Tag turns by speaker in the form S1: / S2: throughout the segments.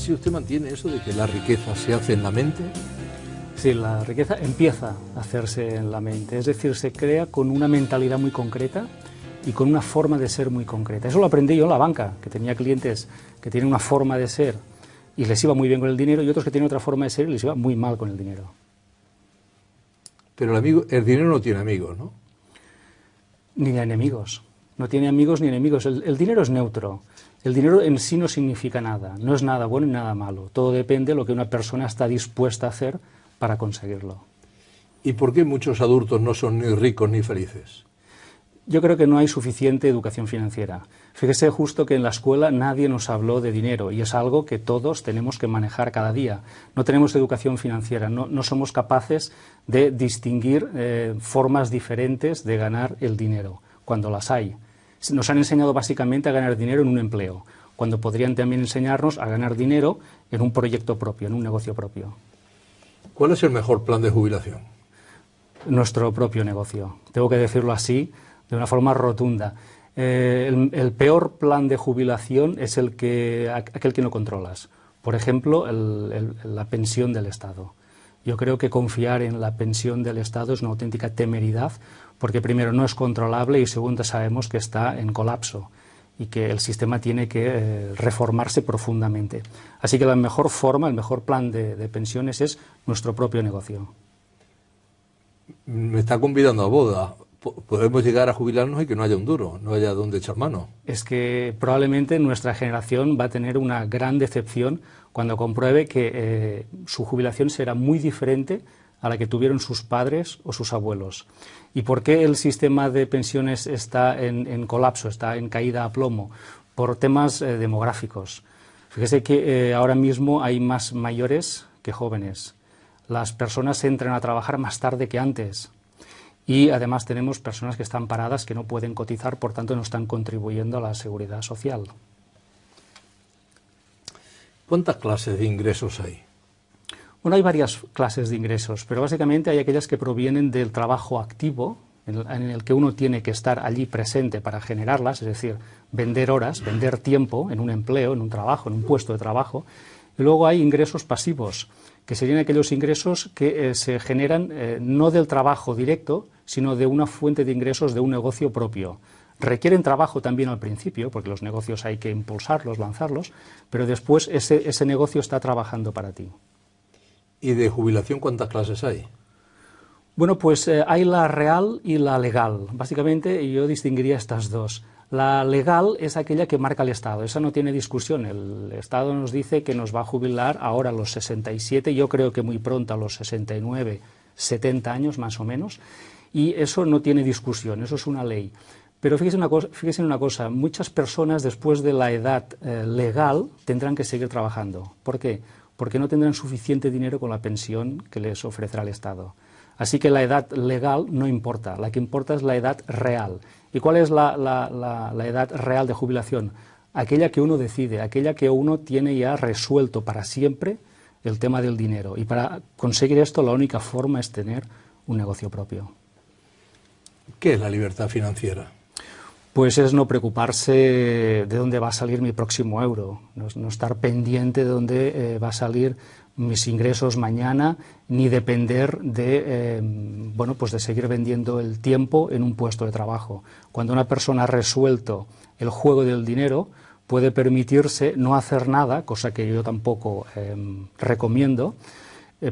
S1: Si usted mantiene eso de que la riqueza se hace en la mente.
S2: Sí, la riqueza empieza a hacerse en la mente, es decir, se crea con una mentalidad muy concreta y con una forma de ser muy concreta. Eso lo aprendí yo en la banca, que tenía clientes que tienen una forma de ser y les iba muy bien con el dinero, y otros que tienen otra forma de ser y les iba muy mal con el dinero.
S1: Pero el dinero no tiene amigos, ¿no?
S2: Ni enemigos. No tiene amigos ni enemigos. El dinero es neutro. El dinero en sí no significa nada. No es nada bueno ni nada malo. Todo depende de lo que una persona está dispuesta a hacer para conseguirlo.
S1: ¿Y por qué muchos adultos no son ni ricos ni felices?
S2: Yo creo que no hay suficiente educación financiera. Fíjese justo que en la escuela nadie nos habló de dinero y es algo que todos tenemos que manejar cada día. No tenemos educación financiera, no somos capaces de distinguir formas diferentes de ganar el dinero, cuando las hay. Nos han enseñado básicamente a ganar dinero en un empleo, cuando podrían también enseñarnos a ganar dinero en un proyecto propio, en un negocio propio.
S1: ¿Cuál es el mejor plan de jubilación?
S2: Nuestro propio negocio. Tengo que decirlo así, de una forma rotunda. El peor plan de jubilación es aquel que no controlas. Por ejemplo, la pensión del Estado. Yo creo que confiar en la pensión del Estado es una auténtica temeridad, porque primero no es controlable y segundo sabemos que está en colapso y que el sistema tiene que reformarse profundamente. Así que la mejor forma, el mejor plan de pensiones es nuestro propio negocio.
S1: Me está convidando a boda. Podemos llegar a jubilarnos y que no haya un duro, no haya donde echar mano.
S2: Es que probablemente nuestra generación va a tener una gran decepción cuando compruebe que su jubilación será muy diferente a la que tuvieron sus padres o sus abuelos. ¿Y por qué el sistema de pensiones está en colapso, está en caída a plomo? Por temas demográficos. Fíjese que ahora mismo hay más mayores que jóvenes. Las personas entran a trabajar más tarde que antes. Y además tenemos personas que están paradas, que no pueden cotizar, por tanto no están contribuyendo a la seguridad social.
S1: ¿Cuántas clases de ingresos hay?
S2: Bueno, hay varias clases de ingresos, pero básicamente hay aquellas que provienen del trabajo activo, en el que uno tiene que estar allí presente para generarlas, es decir, vender horas, vender tiempo en un empleo, en un trabajo, en un puesto de trabajo. Y luego hay ingresos pasivos, que serían aquellos ingresos que se generan no del trabajo directo, sino de una fuente de ingresos de un negocio propio. Requieren trabajo también al principio, porque los negocios hay que impulsarlos, lanzarlos, pero después ese negocio está trabajando para ti.
S1: ¿Y de jubilación cuántas clases hay?
S2: Bueno, pues hay la real y la legal. Básicamente yo distinguiría estas dos. La legal es aquella que marca el Estado, esa no tiene discusión. El Estado nos dice que nos va a jubilar ahora a los 67, yo creo que muy pronto a los 69, 70 años más o menos, y eso no tiene discusión, eso es una ley. Pero fíjese en una cosa, muchas personas después de la edad legal tendrán que seguir trabajando. ¿Por qué? Porque no tendrán suficiente dinero con la pensión que les ofrecerá el Estado. Así que la edad legal no importa, la que importa es la edad real. ¿Y cuál es la edad real de jubilación? Aquella que uno decide, aquella que uno tiene ya resuelto para siempre el tema del dinero. Y para conseguir esto la única forma es tener un negocio propio.
S1: ¿Qué es la libertad financiera?
S2: Pues es no preocuparse de dónde va a salir mi próximo euro, no estar pendiente de dónde va a salir mis ingresos mañana, ni depender de, pues de seguir vendiendo el tiempo en un puesto de trabajo. Cuando una persona ha resuelto el juego del dinero, puede permitirse no hacer nada, cosa que yo tampoco recomiendo,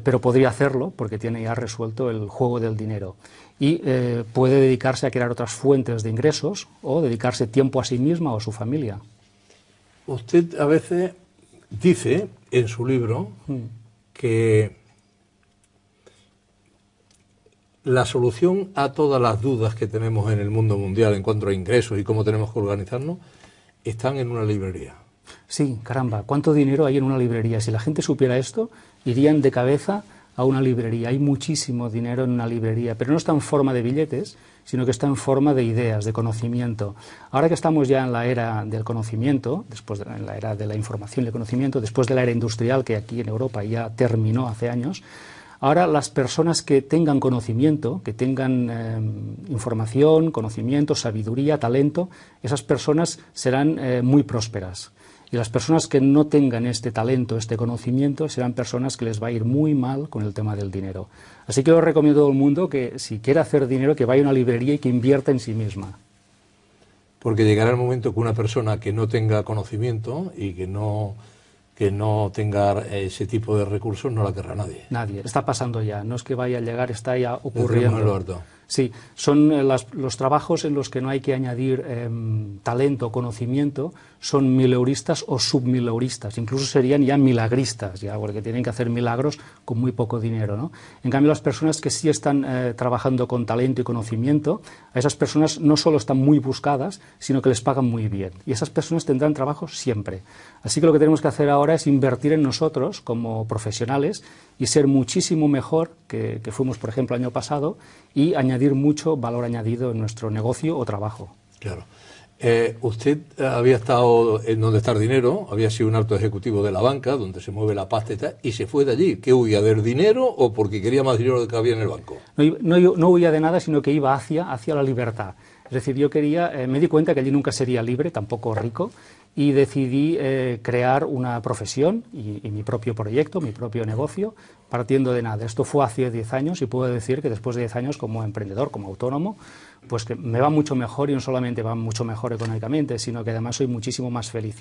S2: pero podría hacerlo porque tiene ya resuelto el juego del dinero. Y puede dedicarse a crear otras fuentes de ingresos o dedicarse tiempo a sí misma o a su familia.
S1: Usted a veces dice en su libro que la solución a todas las dudas que tenemos en el mundo mundial en cuanto a ingresos y cómo tenemos que organizarnos están en una librería.
S2: Sí, caramba, ¿cuánto dinero hay en una librería? Si la gente supiera esto, irían de cabeza a una librería. Hay muchísimo dinero en una librería, pero no está en forma de billetes, sino que está en forma de ideas, de conocimiento. Ahora que estamos ya en la era del conocimiento, en la era de la información y el conocimiento, después de la era industrial que aquí en Europa ya terminó hace años, ahora las personas que tengan conocimiento, que tengan información, conocimiento, sabiduría, talento, esas personas serán muy prósperas. Y las personas que no tengan este talento, este conocimiento, serán personas que les va a ir muy mal con el tema del dinero. Así que yo recomiendo a todo el mundo que si quiere hacer dinero, que vaya a una librería y que invierta en sí misma.
S1: Porque llegará el momento que una persona que no tenga conocimiento y que no tenga ese tipo de recursos no la querrá nadie.
S2: Nadie. Está pasando ya. No es que vaya a llegar, está ya ocurriendo. Sí, son los trabajos en los que no hay que añadir talento o conocimiento, son mileuristas o submileuristas, incluso serían ya milagristas, ya, porque tienen que hacer milagros con muy poco dinero, ¿no? En cambio, las personas que sí están trabajando con talento y conocimiento, a esas personas no solo están muy buscadas, sino que les pagan muy bien. Y esas personas tendrán trabajo siempre. Así que lo que tenemos que hacer ahora es invertir en nosotros como profesionales y ser muchísimo mejor que fuimos, por ejemplo, el año pasado, y añadir mucho valor añadido en nuestro negocio o trabajo.
S1: Claro. Usted había estado en donde está el dinero, había sido un alto ejecutivo de la banca, donde se mueve la pasta y tal, y se fue de allí. ¿Qué huía, del dinero o porque quería más dinero del que había en el banco?
S2: No huía de nada, sino que iba hacia la libertad. Es decir, yo me di cuenta que allí nunca sería libre, tampoco rico, y decidí crear una profesión y mi propio proyecto, mi propio negocio, partiendo de nada. Esto fue hace 10 años y puedo decir que después de 10 años como emprendedor, como autónomo, pues que me va mucho mejor, y no solamente va mucho mejor económicamente, sino que además soy muchísimo más feliz.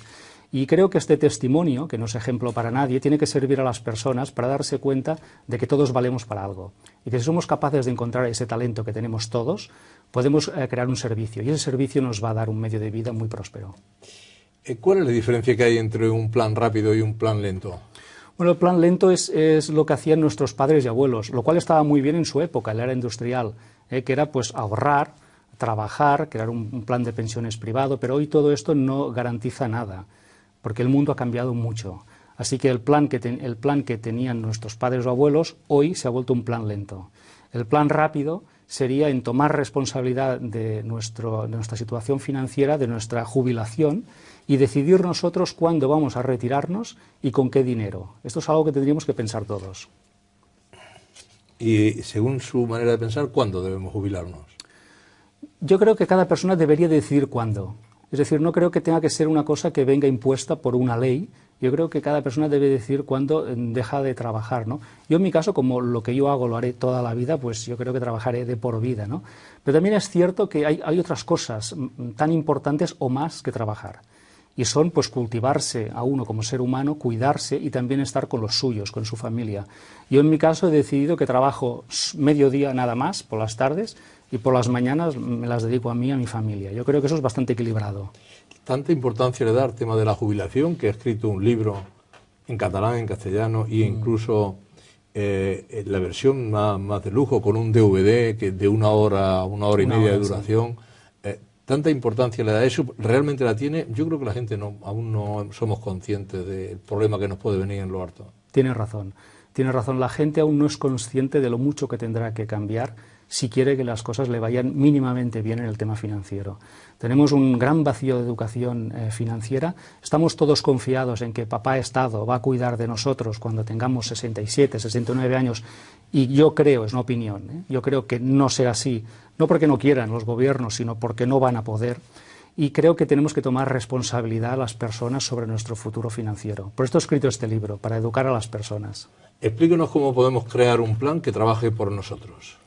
S2: Y creo que este testimonio, que no es ejemplo para nadie, tiene que servir a las personas para darse cuenta de que todos valemos para algo. Y que si somos capaces de encontrar ese talento que tenemos todos, podemos crear un servicio. Y ese servicio nos va a dar un medio de vida muy próspero.
S1: ¿Cuál es la diferencia que hay entre un plan rápido y un plan lento?
S2: Bueno, el plan lento es lo que hacían nuestros padres y abuelos, lo cual estaba muy bien en su época, en la era industrial, que era pues ahorrar, trabajar, crear un plan de pensiones privado, pero hoy todo esto no garantiza nada, porque el mundo ha cambiado mucho. Así que el plan que tenían nuestros padres o abuelos hoy se ha vuelto un plan lento. El plan rápido sería en tomar responsabilidad de nuestra situación financiera, de nuestra jubilación, y decidir nosotros cuándo vamos a retirarnos y con qué dinero. Esto es algo que tendríamos que pensar todos.
S1: Y según su manera de pensar, ¿cuándo debemos jubilarnos?
S2: Yo creo que cada persona debería decidir cuándo. Es decir, no creo que tenga que ser una cosa que venga impuesta por una ley. Yo creo que cada persona debe decidir cuándo deja de trabajar, ¿no? Yo en mi caso, como lo que yo hago lo haré toda la vida, pues yo creo que trabajaré de por vida, ¿no? Pero también es cierto que hay otras cosas tan importantes o más que trabajar. Y son pues cultivarse a uno como ser humano, cuidarse y también estar con los suyos, con su familia. Yo en mi caso he decidido que trabajo mediodía nada más, por las tardes, y por las mañanas me las dedico a mí y a mi familia. Yo creo que eso es bastante equilibrado.
S1: Tanta importancia le da al tema de la jubilación, que ha escrito un libro en catalán, en castellano, y incluso la versión más de lujo, con un DVD que de una hora y media de duración. Sí. Tanta importancia le da eso, realmente la tiene. Yo creo que la gente aún no somos conscientes del problema que nos puede venir en lo harto.
S2: Tiene razón, la gente aún no es consciente de lo mucho que tendrá que cambiar si quiere que las cosas le vayan mínimamente bien en el tema financiero. Tenemos un gran vacío de educación financiera, estamos todos confiados en que papá Estado va a cuidar de nosotros cuando tengamos 67, 69 años, y yo creo, es una opinión, yo creo que no será así, no porque no quieran los gobiernos, sino porque no van a poder, y creo que tenemos que tomar responsabilidad las personas sobre nuestro futuro financiero. Por esto he escrito este libro, para educar a las personas.
S1: Explíquenos cómo podemos crear un plan que trabaje por nosotros.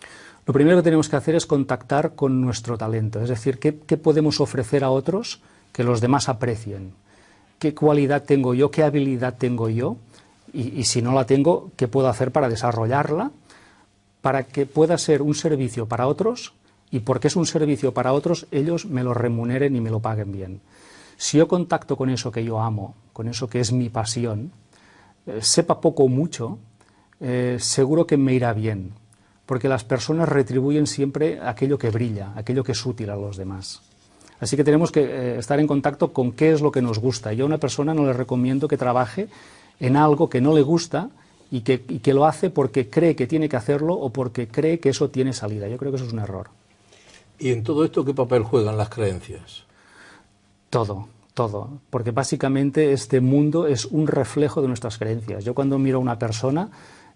S2: Lo primero que tenemos que hacer es contactar con nuestro talento, es decir, qué podemos ofrecer a otros que los demás aprecien, qué cualidad tengo yo, qué habilidad tengo yo, y si no la tengo, qué puedo hacer para desarrollarla, para que pueda ser un servicio para otros, y porque es un servicio para otros, ellos me lo remuneren y me lo paguen bien. Si yo contacto con eso que yo amo, con eso que es mi pasión, sepa poco o mucho, seguro que me irá bien. Porque las personas retribuyen siempre aquello que brilla, aquello que es útil a los demás. Así que tenemos que estar en contacto con qué es lo que nos gusta. Yo a una persona no le recomiendo que trabaje en algo que no le gusta y que lo hace porque cree que tiene que hacerlo o porque cree que eso tiene salida. Yo creo que eso es un error.
S1: ¿Y en todo esto qué papel juegan las creencias?
S2: Todo. Porque básicamente este mundo es un reflejo de nuestras creencias. Yo cuando miro a una persona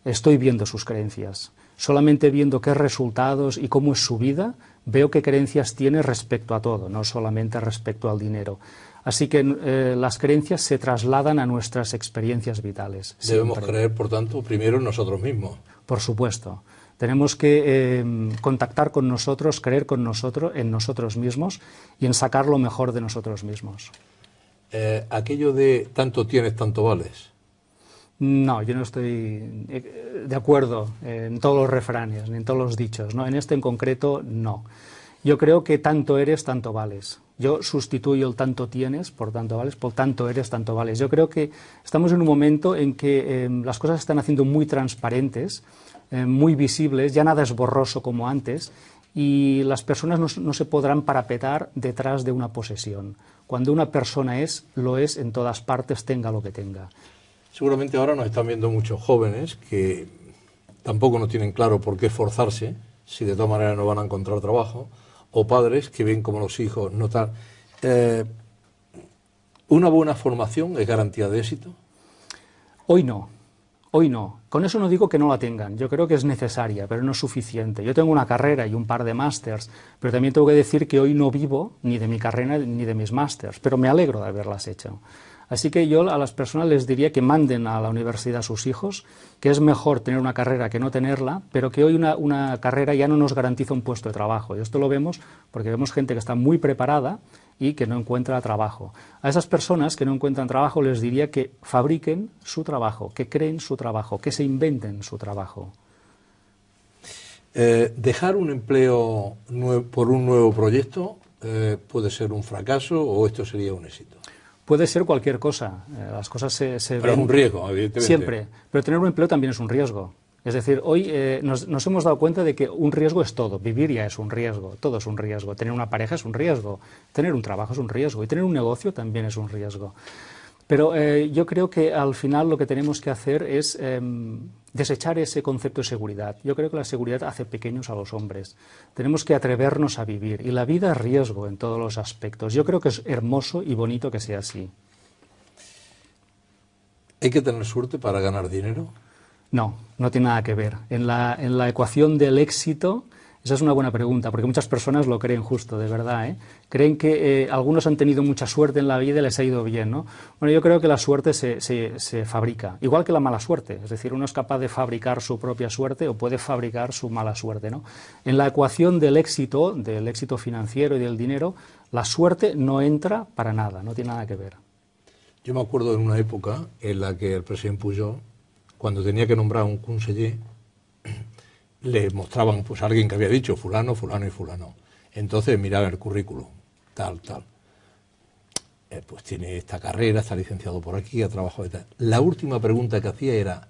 S2: estoy viendo sus creencias. Solamente viendo qué resultados y cómo es su vida, veo qué creencias tiene respecto a todo, no solamente respecto al dinero. Así que las creencias se trasladan a nuestras experiencias vitales.
S1: Debemos
S2: siempre.
S1: creer, por tanto, primero en nosotros mismos.
S2: Por supuesto. Tenemos que contactar con nosotros, creer con nosotros, en nosotros mismos y en sacar lo mejor de nosotros mismos.
S1: Aquello de tanto tienes, tanto vales.
S2: No, yo no estoy de acuerdo en todos los refranes, ni en todos los dichos, ¿no? En este en concreto, no. Yo creo que tanto eres, tanto vales. Yo sustituyo el tanto tienes por tanto vales, por tanto eres, tanto vales. Yo creo que estamos en un momento en que las cosas se están haciendo muy transparentes, muy visibles, ya nada es borroso como antes, y las personas no se podrán parapetar detrás de una posesión. Cuando una persona lo es en todas partes, tenga lo que tenga.
S1: Seguramente ahora nos están viendo muchos jóvenes que tampoco no tienen claro por qué esforzarse, si de todas maneras no van a encontrar trabajo, o padres que ven como los hijos no tal. ¿Una buena formación es garantía de éxito?
S2: Hoy no. Hoy no. Con eso no digo que no la tengan. Yo creo que es necesaria, pero no es suficiente. Yo tengo una carrera y un par de másters, pero también tengo que decir que hoy no vivo ni de mi carrera ni de mis másters, pero me alegro de haberlas hecho. Así que yo a las personas les diría que manden a la universidad a sus hijos, que es mejor tener una carrera que no tenerla, pero que hoy una carrera ya no nos garantiza un puesto de trabajo. Y esto lo vemos porque vemos gente que está muy preparada y que no encuentra trabajo. A esas personas que no encuentran trabajo les diría que fabriquen su trabajo, que creen su trabajo, que se inventen su trabajo.
S1: ¿Dejar un empleo por un nuevo proyecto puede ser un fracaso o esto sería un éxito?
S2: Puede ser cualquier cosa, las cosas se
S1: Pero
S2: ven
S1: es un riesgo, evidentemente.
S2: Siempre, pero tener un empleo también es un riesgo. Es decir, hoy nos hemos dado cuenta de que un riesgo es todo, vivir ya es un riesgo, todo es un riesgo, tener una pareja es un riesgo, tener un trabajo es un riesgo y tener un negocio también es un riesgo. Pero yo creo que al final lo que tenemos que hacer es desechar ese concepto de seguridad. Yo creo que la seguridad hace pequeños a los hombres. Tenemos que atrevernos a vivir y la vida es riesgo en todos los aspectos. Yo creo que es hermoso y bonito que sea así.
S1: ¿Hay que tener suerte para ganar dinero?
S2: No, no tiene nada que ver. En la ecuación del éxito, esa es una buena pregunta, porque muchas personas lo creen justo, de verdad, ¿eh? Creen que algunos han tenido mucha suerte en la vida y les ha ido bien, ¿no? Bueno, yo creo que la suerte se fabrica, igual que la mala suerte. Es decir, uno es capaz de fabricar su propia suerte o puede fabricar su mala suerte, ¿no? En la ecuación del éxito financiero y del dinero, la suerte no entra para nada, no tiene nada que ver.
S1: Yo me acuerdo de una época en la que el presidente Pujol, cuando tenía que nombrar un conseller, le mostraban pues a alguien que había dicho fulano, fulano y fulano. Entonces miraba el currículum, tal. Pues tiene esta carrera, está licenciado por aquí, ha trabajado y tal. La última pregunta que hacía era,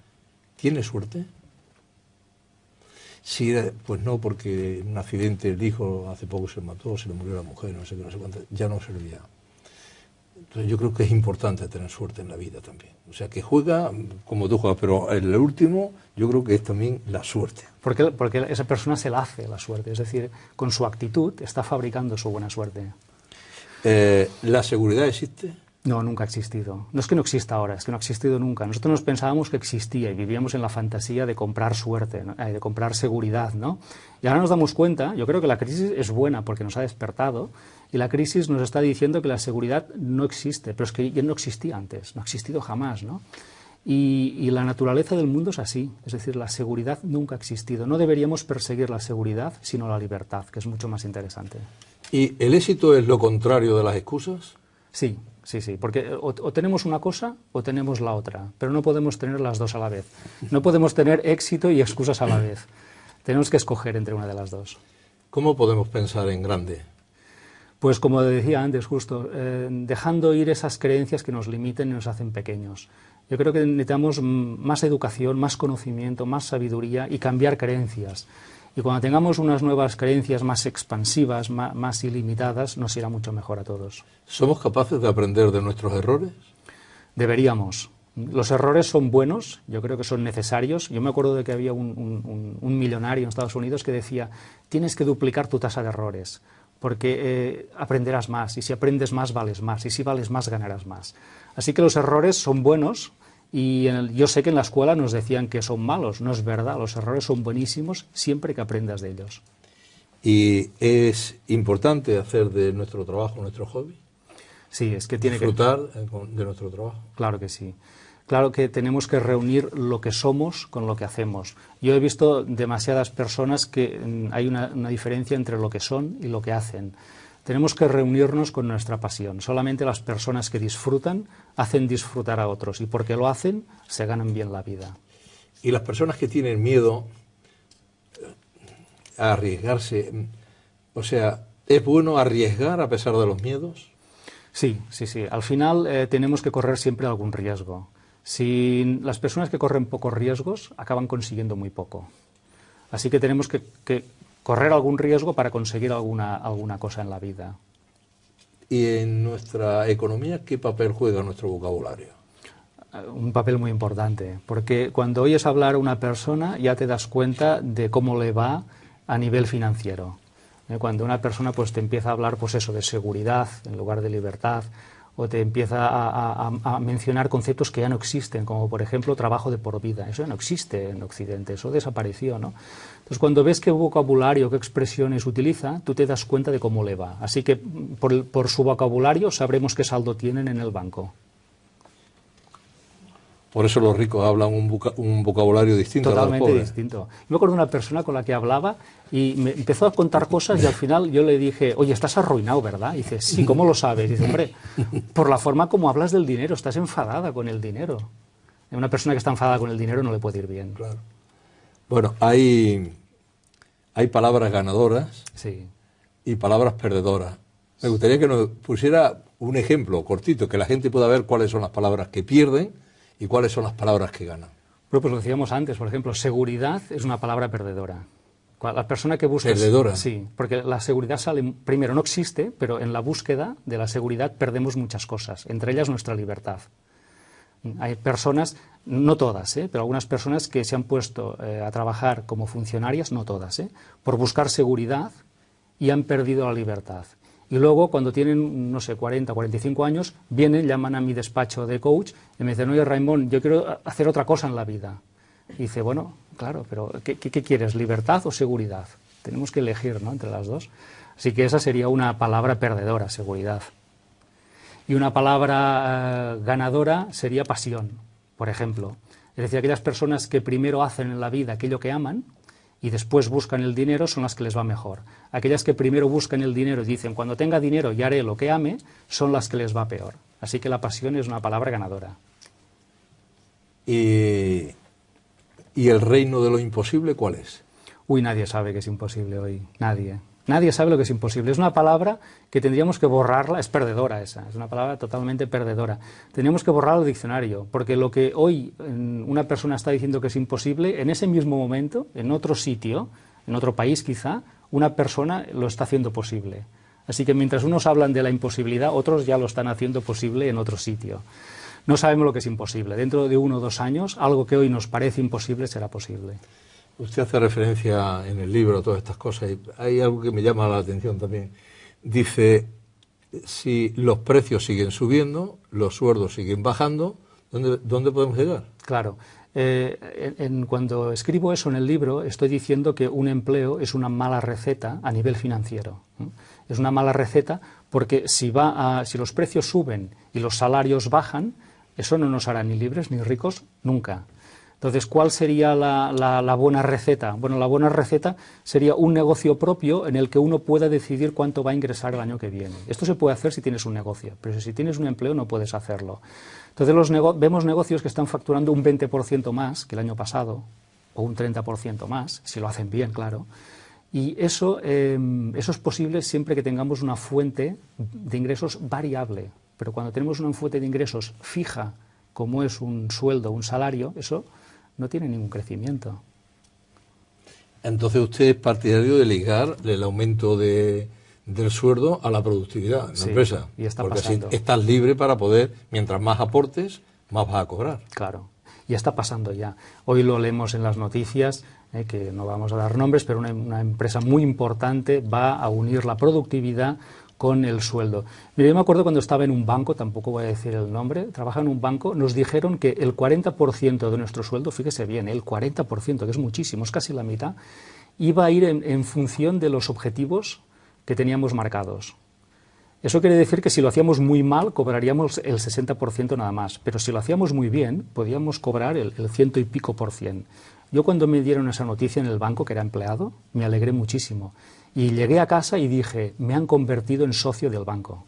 S1: ¿tiene suerte? Sí, pues no, porque en un accidente el hijo hace poco se mató, se le murió la mujer, no sé qué, no sé cuánto, ya no servía. Entonces yo creo que es importante tener suerte en la vida también. O sea, que juega como tú juegas, pero el último yo creo que es también la suerte.
S2: Porque esa persona se la hace la suerte, es decir, con su actitud está fabricando su buena suerte.
S1: ¿La seguridad existe?
S2: No, nunca ha existido. No es que no exista ahora, es que no ha existido nunca. Nosotros nos pensábamos que existía y vivíamos en la fantasía de comprar suerte, ¿no? De comprar seguridad, ¿no? Y ahora nos damos cuenta, yo creo que la crisis es buena porque nos ha despertado y la crisis nos está diciendo que la seguridad no existe, pero es que ya no existía antes, no ha existido jamás, ¿no? Y la naturaleza del mundo es así, es decir, la seguridad nunca ha existido. No deberíamos perseguir la seguridad, sino la libertad, que es mucho más interesante.
S1: ¿Y el éxito es lo contrario de las excusas?
S2: Sí, porque o tenemos una cosa o tenemos la otra, pero no podemos tener las dos a la vez. No podemos tener éxito y excusas a la vez. Tenemos que escoger entre una de las dos.
S1: ¿Cómo podemos pensar en grande?
S2: Pues como decía antes, justo, dejando ir esas creencias que nos limiten y nos hacen pequeños. Yo creo que necesitamos más educación, más conocimiento, más sabiduría y cambiar creencias. Y cuando tengamos unas nuevas creencias más expansivas, más ilimitadas, nos irá mucho mejor a todos.
S1: ¿Somos capaces de aprender de nuestros errores?
S2: Deberíamos. Los errores son buenos, yo creo que son necesarios. Yo me acuerdo de que había un millonario en Estados Unidos que decía, tienes que duplicar tu tasa de errores, porque aprenderás más, y si aprendes más, vales más, y si vales más, ganarás más. Así que los errores son buenos. Y yo sé que en la escuela nos decían que son malos, no es verdad, los errores son buenísimos siempre que aprendas de ellos.
S1: ¿Y es importante hacer de nuestro trabajo nuestro hobby?
S2: Sí, es que tiene
S1: disfrutar de nuestro trabajo.
S2: Claro que sí. Claro que tenemos que reunir lo que somos con lo que hacemos. Yo he visto demasiadas personas que hay una diferencia entre lo que son y lo que hacen. Tenemos que reunirnos con nuestra pasión. Solamente las personas que disfrutan hacen disfrutar a otros y porque lo hacen se ganan bien la vida.
S1: Y las personas que tienen miedo a arriesgarse, o sea, ¿es bueno arriesgar a pesar de los miedos?
S2: Sí, sí, sí. Al final tenemos que correr siempre algún riesgo. Si las personas que corren pocos riesgos acaban consiguiendo muy poco. Así que tenemos que correr algún riesgo para conseguir alguna cosa en la vida.
S1: ¿Y en nuestra economía qué papel juega nuestro vocabulario?
S2: Un papel muy importante, porque cuando oyes hablar a una persona ya te das cuenta de cómo le va a nivel financiero. Cuando una persona pues te empieza a hablar pues eso de seguridad en lugar de libertad, o te empieza a mencionar conceptos que ya no existen, como por ejemplo trabajo de por vida. Eso ya no existe en Occidente, eso desapareció, ¿no? Entonces cuando ves qué vocabulario, qué expresiones utiliza, tú te das cuenta de cómo le va. Así que por su vocabulario sabremos qué saldo tienen en el banco.
S1: Por eso los ricos hablan un vocabulario distinto a los pobres.
S2: Totalmente distinto. Yo me acuerdo de una persona con la que hablaba y me empezó a contar cosas y al final yo le dije, oye, estás arruinado, ¿verdad? Y dice, sí, ¿cómo lo sabes? Y dice, hombre, por la forma como hablas del dinero, estás enfadada con el dinero. Una persona que está enfadada con el dinero no le puede ir bien.
S1: Claro. Bueno, hay palabras ganadoras y palabras perdedoras. Me gustaría que nos pusiera un ejemplo cortito, que la gente pueda ver cuáles son las palabras que pierden y cuáles son las palabras que ganan.
S2: Bueno, pues lo decíamos antes, por ejemplo, seguridad es una palabra perdedora. La persona que busca...
S1: ¿Perdedora?
S2: Sí, porque la seguridad sale... Primero, no existe, pero en la búsqueda de la seguridad perdemos muchas cosas, entre ellas nuestra libertad. Hay personas, no todas, pero algunas personas que se han puesto a trabajar como funcionarias, no todas, por buscar seguridad y han perdido la libertad. Y luego, cuando tienen, no sé, 40, 45 años, vienen, llaman a mi despacho de coach y me dicen, oye, Raimon, yo quiero hacer otra cosa en la vida. Y dice, bueno, claro, pero ¿qué quieres, libertad o seguridad? Tenemos que elegir, ¿no?, entre las dos. Así que esa sería una palabra perdedora, seguridad. Y una palabra ganadora sería pasión, por ejemplo. Es decir, aquellas personas que primero hacen en la vida aquello que aman y después buscan el dinero son las que les va mejor. Aquellas que primero buscan el dinero y dicen, cuando tenga dinero ya haré lo que ame, son las que les va peor. Así que la pasión es una palabra ganadora.
S1: ¿Y el reino de lo imposible cuál es?
S2: Uy, nadie sabe que es imposible hoy, nadie. Nadie sabe lo que es imposible. Es una palabra que tendríamos que borrarla, es perdedora esa, es una palabra totalmente perdedora. Tendríamos que borrarla del diccionario, porque lo que hoy una persona está diciendo que es imposible, en ese mismo momento, en otro sitio, en otro país quizá, una persona lo está haciendo posible. Así que mientras unos hablan de la imposibilidad, otros ya lo están haciendo posible en otro sitio. No sabemos lo que es imposible. Dentro de 1 o 2 años, algo que hoy nos parece imposible será posible.
S1: Usted hace referencia en el libro a todas estas cosas y hay algo que me llama la atención también. Dice, si los precios siguen subiendo, los sueldos siguen bajando, ¿dónde podemos llegar?
S2: Claro. Cuando escribo eso en el libro, estoy diciendo que un empleo es una mala receta a nivel financiero. Es una mala receta porque si los precios suben y los salarios bajan, eso no nos hará ni libres ni ricos nunca. Entonces, ¿cuál sería la buena receta? Bueno, la buena receta sería un negocio propio en el que uno pueda decidir cuánto va a ingresar el año que viene. Esto se puede hacer si tienes un negocio, pero si tienes un empleo no puedes hacerlo. Entonces, vemos negocios que están facturando un 20% más que el año pasado, o un 30% más, si lo hacen bien, claro. Y eso es posible siempre que tengamos una fuente de ingresos variable. Pero cuando tenemos una fuente de ingresos fija, como es un sueldo, un salario, eso no tiene ningún crecimiento.
S1: Entonces usted es partidario de ligar el aumento del sueldo a la productividad en la empresa.
S2: Y está
S1: porque
S2: pasando.
S1: Así estás libre para poder, mientras más aportes, más vas a cobrar.
S2: Claro, y está pasando ya. Hoy lo leemos en las noticias, que no vamos a dar nombres, pero una empresa muy importante va a unir la productividad con el sueldo. Mira, yo me acuerdo cuando estaba en un banco, tampoco voy a decir el nombre, trabajaba en un banco, nos dijeron que el 40% de nuestro sueldo, fíjese bien, el 40%, que es muchísimo, es casi la mitad, iba a ir en función de los objetivos que teníamos marcados. Eso quiere decir que si lo hacíamos muy mal, cobraríamos el 60% nada más, pero si lo hacíamos muy bien, podíamos cobrar el 100 y pico %. Yo cuando me dieron esa noticia en el banco, que era empleado, me alegré muchísimo. Y llegué a casa y dije, me han convertido en socio del banco.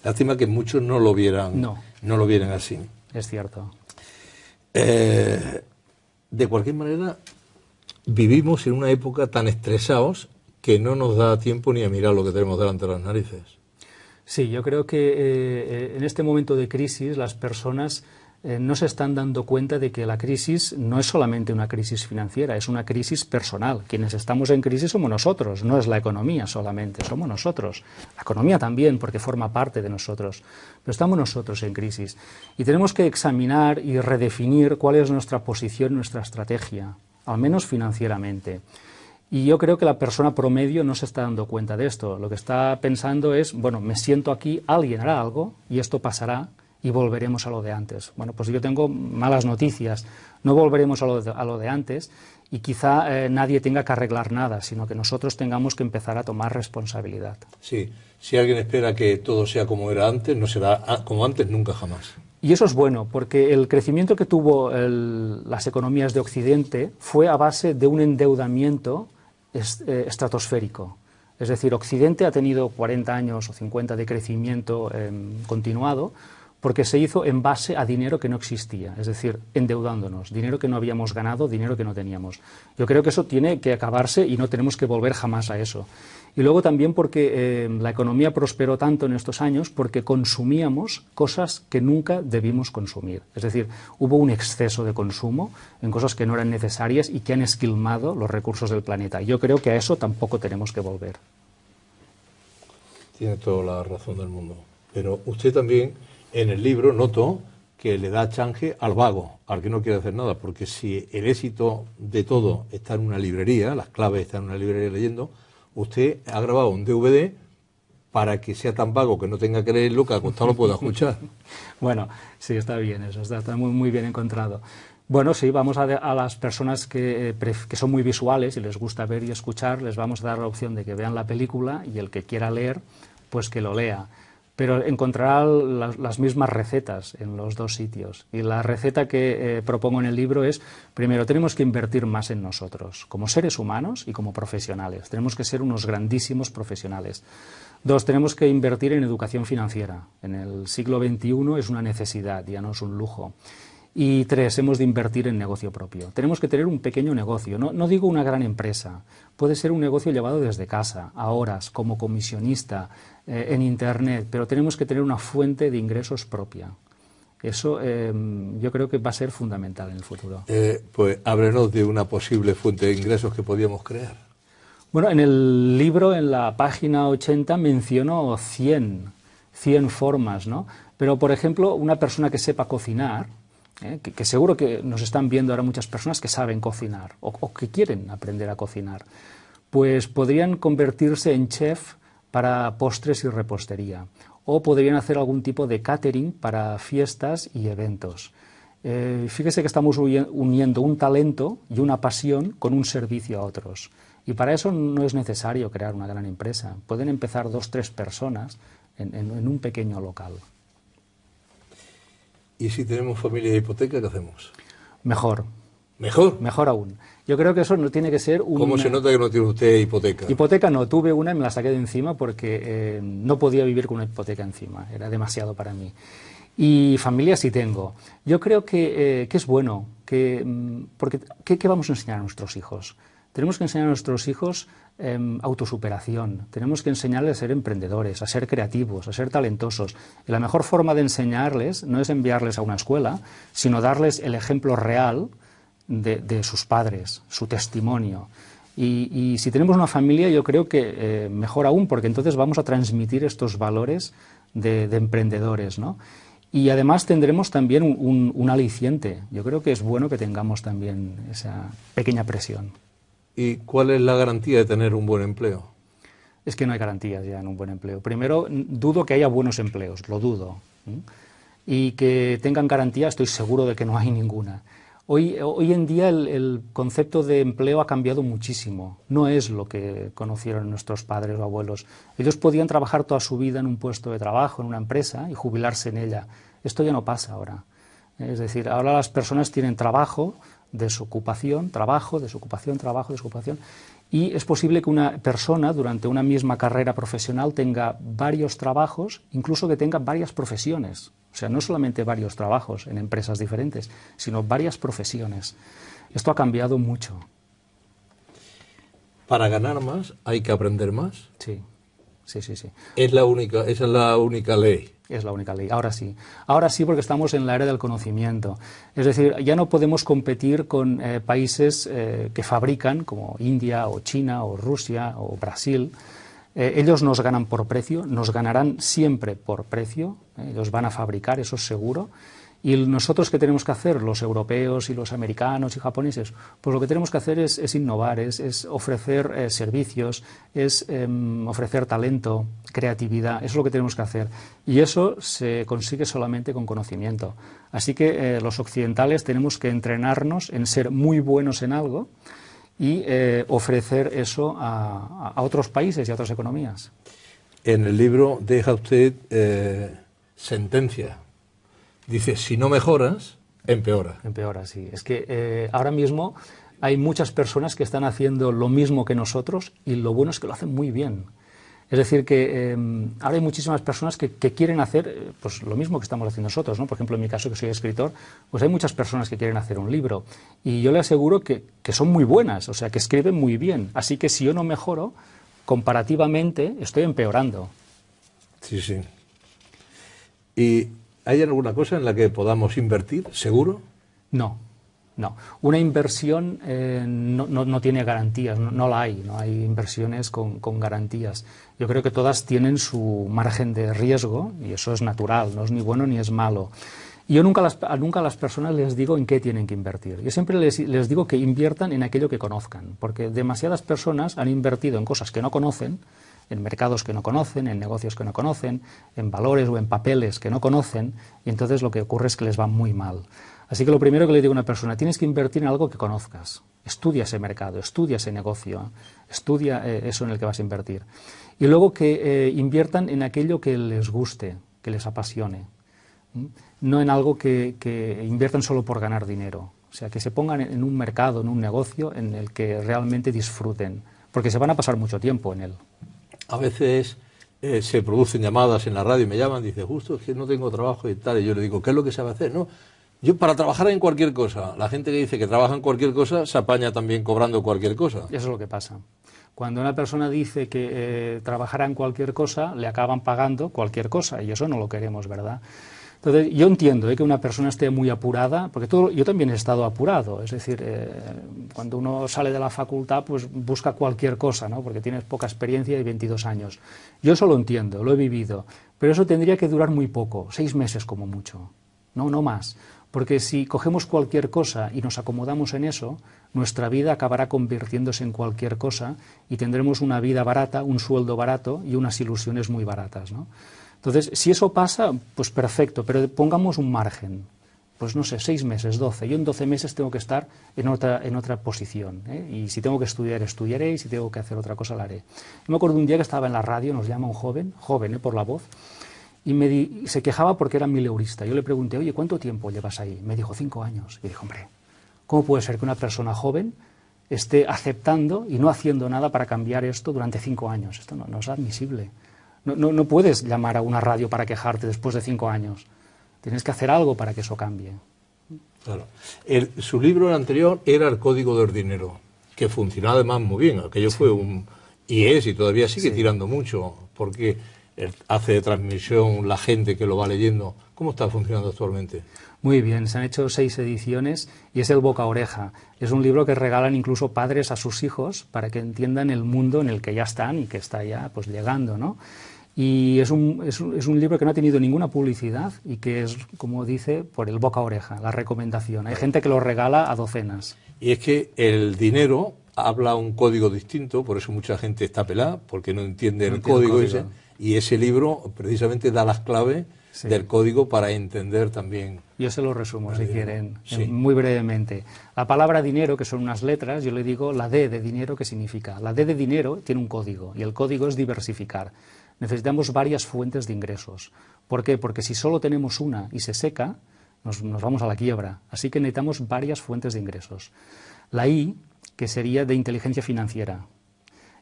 S1: Lástima que muchos no lo vieran, no lo vieran así.
S2: Es cierto.
S1: De cualquier manera, vivimos en una época tan estresados que no nos da tiempo ni a mirar lo que tenemos delante de las narices.
S2: Sí, yo creo que en este momento de crisis las personas no se están dando cuenta de que la crisis no es solamente una crisis financiera, es una crisis personal. Quienes estamos en crisis somos nosotros, no es la economía solamente, somos nosotros. La economía también, porque forma parte de nosotros, pero estamos nosotros en crisis. Y tenemos que examinar y redefinir cuál es nuestra posición, nuestra estrategia, al menos financieramente. Y yo creo que la persona promedio no se está dando cuenta de esto. Lo que está pensando es, bueno, me siento aquí, alguien hará algo y esto pasará y volveremos a lo de antes. Bueno, pues yo tengo malas noticias. No volveremos a lo de antes y quizá nadie tenga que arreglar nada, sino que nosotros tengamos que empezar a tomar responsabilidad.
S1: Sí, si alguien espera que todo sea como era antes, no será como antes nunca jamás.
S2: Y eso es bueno, porque el crecimiento que tuvo las economías de Occidente fue a base de un endeudamiento estratosférico. Es decir, Occidente ha tenido 40 años o 50 de crecimiento continuado porque se hizo en base a dinero que no existía, es decir, endeudándonos, dinero que no habíamos ganado, dinero que no teníamos. Yo creo que eso tiene que acabarse y no tenemos que volver jamás a eso. Y luego también porque la economía prosperó tanto en estos años porque consumíamos cosas que nunca debimos consumir. Es decir, hubo un exceso de consumo en cosas que no eran necesarias y que han esquilmado los recursos del planeta. Yo creo que a eso tampoco tenemos que volver.
S1: Tiene toda la razón del mundo. Pero usted también, en el libro, noto que le da change al vago, al que no quiere hacer nada, porque si el éxito de todo está en una librería, las claves están en una librería leyendo, usted ha grabado un DVD para que sea tan vago que no tenga que leerlo, que acostado lo pueda escuchar.
S2: Bueno, sí, está bien eso, está muy, muy bien encontrado. Bueno, sí, vamos a las personas que son muy visuales y les gusta ver y escuchar, les vamos a dar la opción de que vean la película y el que quiera leer, pues que lo lea. Pero encontrará las mismas recetas en los dos sitios. Y la receta que propongo en el libro es, primero, tenemos que invertir más en nosotros, como seres humanos y como profesionales. Tenemos que ser unos grandísimos profesionales. Dos, tenemos que invertir en educación financiera. En el siglo XXI es una necesidad, ya no es un lujo. Y tres, hemos de invertir en negocio propio. Tenemos que tener un pequeño negocio, no digo una gran empresa. Puede ser un negocio llevado desde casa, a horas, como comisionista, en Internet, pero tenemos que tener una fuente de ingresos propia. Eso yo creo que va a ser fundamental en el futuro.
S1: Pues háblenos de una posible fuente de ingresos que podíamos crear.
S2: Bueno, en el libro, en la página 80, menciono 100 formas, ¿no? Pero, por ejemplo, una persona que sepa cocinar, que seguro que nos están viendo ahora muchas personas que saben cocinar o que quieren aprender a cocinar, pues podrían convertirse en chef para postres y repostería, o podrían hacer algún tipo de catering para fiestas y eventos. Fíjese que estamos uniendo un talento y una pasión con un servicio a otros. Y para eso no es necesario crear una gran empresa. Pueden empezar 2 o 3 personas en un pequeño local.
S1: ¿Y si tenemos familia de hipoteca, qué hacemos?
S2: Mejor.
S1: ¿Mejor?
S2: Mejor aún. Yo creo que eso no tiene que ser un...
S1: ¿Cómo se nota que no tiene usted hipoteca?
S2: Hipoteca no, tuve una y me la saqué de encima porque no podía vivir con una hipoteca encima, era demasiado para mí. Y familia sí tengo. Yo creo que es bueno, porque ¿qué vamos a enseñar a nuestros hijos? Tenemos que enseñar a nuestros hijos autosuperación, tenemos que enseñarles a ser emprendedores, a ser creativos, a ser talentosos. Y la mejor forma de enseñarles no es enviarles a una escuela, sino darles el ejemplo real de sus padres, su testimonio. Y si tenemos una familia, yo creo que mejor aún, porque entonces vamos a transmitir estos valores de emprendedores, ¿no? Y además tendremos también un aliciente. Yo creo que es bueno que tengamos también esa pequeña presión.
S1: ¿Y cuál es la garantía de tener un buen empleo?
S2: Es que no hay garantías ya en un buen empleo. Primero, dudo que haya buenos empleos, lo dudo. Y que tengan garantía, estoy seguro de que no hay ninguna. Hoy en día el concepto de empleo ha cambiado muchísimo. No es lo que conocieron nuestros padres o abuelos. Ellos podían trabajar toda su vida en un puesto de trabajo, en una empresa, y jubilarse en ella. Esto ya no pasa ahora. Es decir, ahora las personas tienen trabajo, desocupación, trabajo, desocupación, trabajo, desocupación. Y es posible que una persona durante una misma carrera profesional tenga varios trabajos, incluso que tenga varias profesiones. O sea, no solamente varios trabajos en empresas diferentes, sino varias profesiones. Esto ha cambiado mucho.
S1: Para ganar más hay que aprender más.
S2: Sí, sí, sí, sí.
S1: Esa es la única ley.
S2: Es la única ley. Ahora sí. Ahora sí, porque estamos en la era del conocimiento. Es decir, ya no podemos competir con países que fabrican, como India o China o Rusia o Brasil. Ellos nos ganan por precio, nos ganarán siempre por precio. Ellos van a fabricar, eso es seguro. Y nosotros, ¿qué tenemos que hacer? Los europeos y los americanos y japoneses, pues lo que tenemos que hacer es innovar, es ofrecer servicios, es ofrecer talento, creatividad, eso es lo que tenemos que hacer. Y eso se consigue solamente con conocimiento. Así que los occidentales tenemos que entrenarnos en ser muy buenos en algo y ofrecer eso a otros países y a otras economías.
S1: En el libro deja usted sentencia. Dice, si no mejoras, empeora.
S2: Empeora, sí. Es que ahora mismo hay muchas personas que están haciendo lo mismo que nosotros y lo bueno es que lo hacen muy bien. Es decir, que ahora hay muchísimas personas que quieren hacer pues, lo mismo que estamos haciendo nosotros, ¿no? Por ejemplo, en mi caso, que soy escritor, pues hay muchas personas que quieren hacer un libro. Y yo le aseguro que son muy buenas, o sea, que escriben muy bien. Así que si yo no mejoro, comparativamente estoy empeorando.
S1: Sí, sí. ¿Y hay alguna cosa en la que podamos invertir, seguro?
S2: No, no. Una inversión no tiene garantías, no la hay. No hay inversiones con garantías. Yo creo que todas tienen su margen de riesgo y eso es natural, no es ni bueno ni es malo. Y yo nunca a las personas les digo en qué tienen que invertir. Yo siempre les digo que inviertan en aquello que conozcan, porque demasiadas personas han invertido en cosas que no conocen, en mercados que no conocen, en negocios que no conocen, en valores o en papeles que no conocen, y entonces lo que ocurre es que les va muy mal. Así que lo primero que le digo a una persona, tienes que invertir en algo que conozcas. Estudia ese mercado, estudia ese negocio, estudia eso en el que vas a invertir. Y luego que inviertan en aquello que les guste, que les apasione. No en algo que inviertan solo por ganar dinero. O sea, que se pongan en un mercado, en un negocio en el que realmente disfruten, porque se van a pasar mucho tiempo en él.
S1: A veces se producen llamadas en la radio y me llaman, dice, justo es que no tengo trabajo y tal, y yo le digo, ¿qué es lo que sabe hacer? No, yo para trabajar en cualquier cosa, la gente que dice que trabaja en cualquier cosa se apaña también cobrando cualquier cosa.
S2: Eso es lo que pasa. Cuando una persona dice que trabajará en cualquier cosa, le acaban pagando cualquier cosa, y eso no lo queremos, ¿verdad? Entonces, yo entiendo que una persona esté muy apurada, porque yo también he estado apurado, es decir, cuando uno sale de la facultad, pues busca cualquier cosa, ¿no? Porque tienes poca experiencia y 22 años. Yo eso lo entiendo, lo he vivido, pero eso tendría que durar muy poco, 6 meses como mucho, no más. Porque si cogemos cualquier cosa y nos acomodamos en eso, nuestra vida acabará convirtiéndose en cualquier cosa y tendremos una vida barata, un sueldo barato y unas ilusiones muy baratas, ¿no? Entonces, si eso pasa, pues perfecto, pero pongamos un margen. Pues no sé, 6 meses, 12. Yo en 12 meses tengo que estar en otra posición, ¿eh? Y si tengo que estudiar, estudiaré, y si tengo que hacer otra cosa, la haré. Yo me acuerdo un día que estaba en la radio, nos llama un joven, por la voz, y se quejaba porque era mileurista. Yo le pregunté, oye, ¿cuánto tiempo llevas ahí? Me dijo, 5 años. Y dije, hombre, ¿cómo puede ser que una persona joven esté aceptando y no haciendo nada para cambiar esto durante 5 años? Esto no es admisible. No puedes llamar a una radio para quejarte después de 5 años. Tienes que hacer algo para que eso cambie.
S1: Claro. Su libro anterior era El Código del Dinero, que funcionaba además muy bien. Aquello fue y todavía sigue tirando mucho, porque hace de transmisión la gente que lo va leyendo. ¿Cómo está funcionando actualmente?
S2: Muy bien, se han hecho 6 ediciones y es el boca a oreja. Es un libro que regalan incluso padres a sus hijos para que entiendan el mundo en el que ya están y que está ya pues llegando, ¿no? Y es un libro que no ha tenido ninguna publicidad y que es, como dice, por el boca a oreja, la recomendación. Hay gente que lo regala a docenas.
S1: Y es que el dinero habla un código distinto, por eso mucha gente está pelada, porque no entiende el código ese. Y ese libro precisamente da las claves del código para entender también.
S2: Yo se lo resumo, si quieren, muy brevemente. La palabra dinero, que son unas letras, yo le digo la D de dinero, ¿qué significa? La D de dinero tiene un código, y el código es diversificar. Necesitamos varias fuentes de ingresos. ¿Por qué? Porque si solo tenemos una y se seca, nos vamos a la quiebra. Así que necesitamos varias fuentes de ingresos. La I, que sería de inteligencia financiera.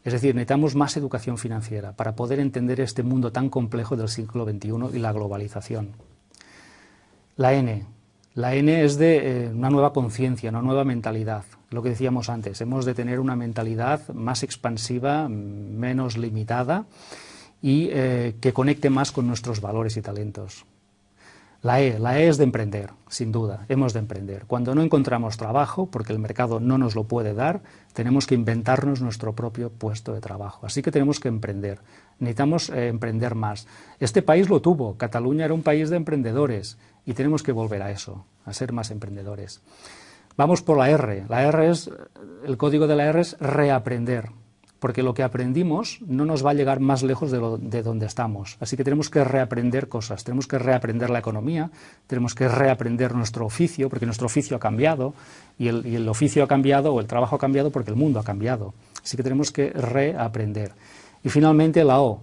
S2: Es decir, necesitamos más educación financiera para poder entender este mundo tan complejo del siglo XXI y la globalización. La N. La N es de una nueva conciencia, una nueva mentalidad. Lo que decíamos antes, hemos de tener una mentalidad más expansiva, menos limitada y que conecte más con nuestros valores y talentos. La E es de emprender, sin duda, hemos de emprender. Cuando no encontramos trabajo, porque el mercado no nos lo puede dar, tenemos que inventarnos nuestro propio puesto de trabajo. Así que tenemos que emprender, necesitamos emprender más. Este país lo tuvo, Cataluña era un país de emprendedores y tenemos que volver a eso, a ser más emprendedores. Vamos por la R, el código de la R es reaprender. Porque lo que aprendimos no nos va a llegar más lejos de donde estamos. Así que tenemos que reaprender cosas, tenemos que reaprender la economía, tenemos que reaprender nuestro oficio, porque nuestro oficio ha cambiado, y el oficio ha cambiado, o el trabajo ha cambiado, porque el mundo ha cambiado. Así que tenemos que reaprender. Y finalmente la O.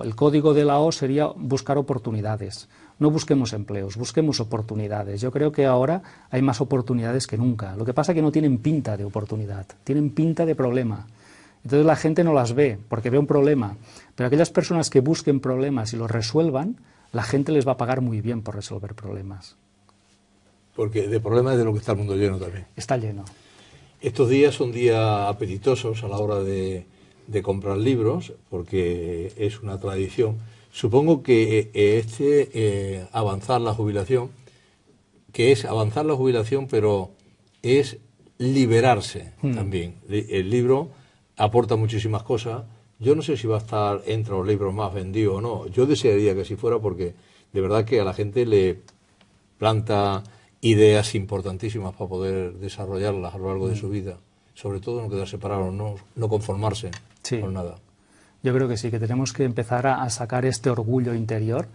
S2: El código de la O sería buscar oportunidades. No busquemos empleos, busquemos oportunidades. Yo creo que ahora hay más oportunidades que nunca. Lo que pasa es que no tienen pinta de oportunidad, tienen pinta de problema. Entonces la gente no las ve, porque ve un problema. Pero aquellas personas que busquen problemas y los resuelvan, la gente les va a pagar muy bien por resolver problemas.
S1: Porque de problemas es de lo que está el mundo lleno también.
S2: Está lleno.
S1: Estos días son días apetitosos a la hora de comprar libros, porque es una tradición. Supongo que avanzar la jubilación, que es avanzar la jubilación, pero es liberarse también. El libro aporta muchísimas cosas. Yo no sé si va a estar entre los libros más vendidos o no. Yo desearía que así fuera, porque de verdad que a la gente le planta ideas importantísimas para poder desarrollarlas a lo largo de su vida. Sobre todo no quedarse parados, no conformarse con nada.
S2: Yo creo que sí, que tenemos que empezar a sacar este orgullo interior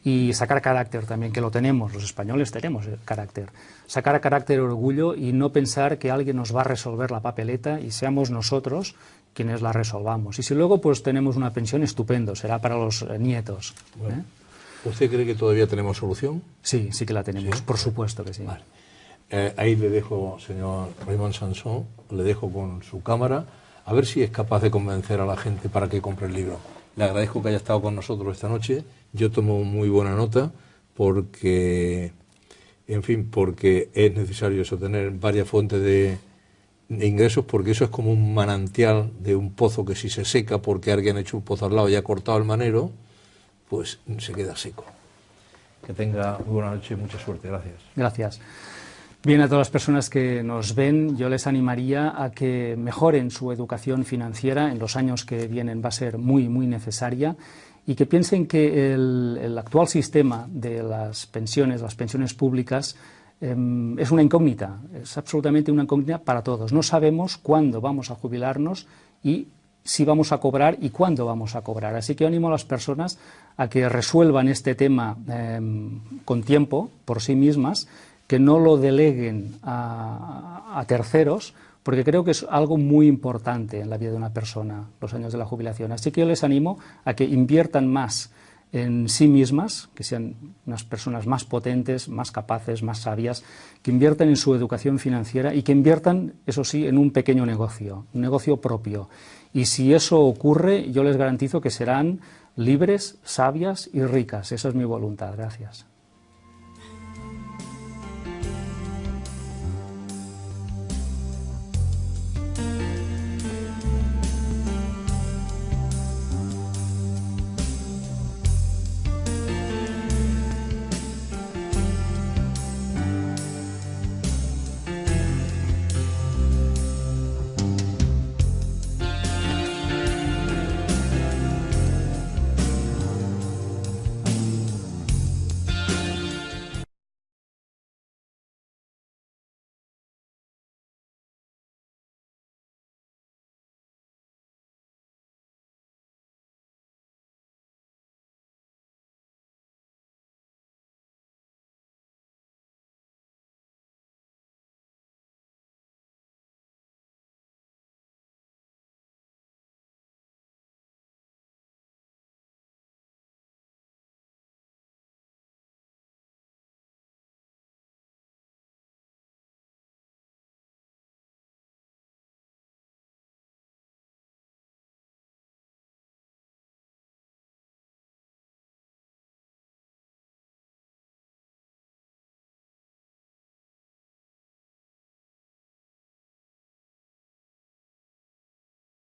S2: y sacar carácter también, que lo tenemos, los españoles tenemos carácter. Sacar carácter, orgullo y no pensar que alguien nos va a resolver la papeleta y seamos nosotros quienes la resolvamos. Y si luego pues tenemos una pensión, estupendo, será para los nietos.
S1: Bueno. ¿Usted cree que todavía tenemos solución?
S2: Sí, sí que la tenemos,
S1: ¿Sí?
S2: Por supuesto que sí.
S1: Vale. Ahí le dejo, señor Raymond Samson, le dejo con su cámara, a ver si es capaz de convencer a la gente para que compre el libro. Le agradezco que haya estado con nosotros esta noche. Yo tomo muy buena nota porque, en fin, porque es necesario eso, tener varias fuentes de ingresos, porque eso es como un manantial de un pozo que si se seca porque alguien ha hecho un pozo al lado y ha cortado el manero, pues se queda seco. Que tenga muy buena noche y mucha suerte. Gracias.
S2: Gracias. Bien, a todas las personas que nos ven, yo les animaría a que mejoren su educación financiera. En los años que vienen va a ser muy, muy necesaria, y que piensen que el actual sistema de las pensiones públicas, es una incógnita, es absolutamente una incógnita para todos. No sabemos cuándo vamos a jubilarnos y si vamos a cobrar y cuándo vamos a cobrar. Así que animo a las personas a que resuelvan este tema con tiempo, por sí mismas, que no lo deleguen a terceros, porque creo que es algo muy importante en la vida de una persona, los años de la jubilación. Así que yo les animo a que inviertan más en sí mismas, que sean unas personas más potentes, más capaces, más sabias, que inviertan en su educación financiera y que inviertan, eso sí, en un pequeño negocio, un negocio propio. Y si eso ocurre, yo les garantizo que serán libres, sabias y ricas. Esa es mi voluntad. Gracias.